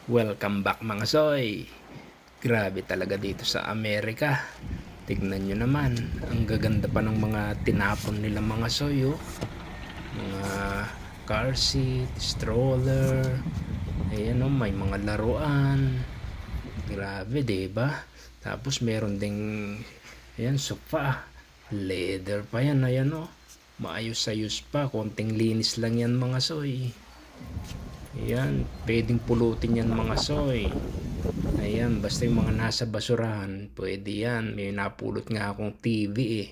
Welcome back mga soy. Grabe talaga dito sa Amerika. Tignan nyo naman, ang gaganda pa ng mga tinapon nila mga soy, oh. Mga car seat, stroller. Ayan, oh, may mga laruan. Grabe, diba? Tapos meron ding ayan, sofa. Leather pa yan, ayan, oh. Maayos-ayos pa, konting linis lang yan mga soy. Ayan, pwedeng pulutin yan mga soy. Ayan, basta yung mga nasa basurahan, pwede yan. May napulot nga akong TV eh.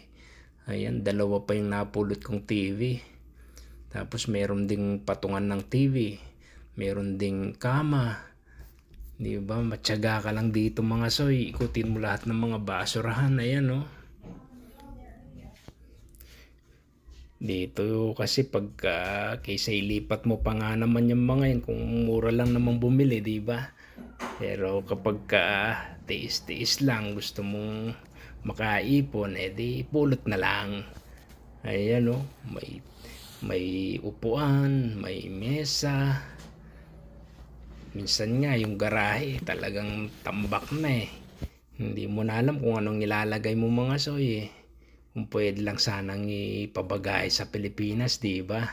Ayan, dalawa pa yung napulot kong TV. Tapos meron ding patungan ng TV. Meron ding kama. Di ba? Matyaga ka lang dito mga soy. Ikutin mo lahat ng mga basurahan. Ayan, oh. Dito kasi pagka kaysa ilipat mo pa nga naman yung mga yan kung mura lang naman bumili, di ba? Pero kapag tiis-tiis lang gusto mong makaipon, edi pulot na lang. Ayan, oh, may upuan, may mesa. Minsan nga yung garahe talagang tambak na eh. Hindi mo na alam kung anong ilalagay mo mga soy eh. Kung pwede lang sanang ipabagay sa Pilipinas, di ba?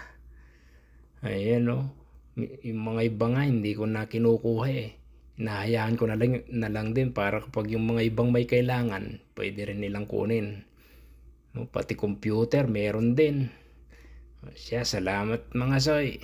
Ayan, oh. Yung mga iba nga hindi ko na kinukuha eh. Hinahayaan ko na lang din para kapag yung mga ibang may kailangan, pwede rin nilang kunin. No, pati computer meron din. Siya, salamat mga soy.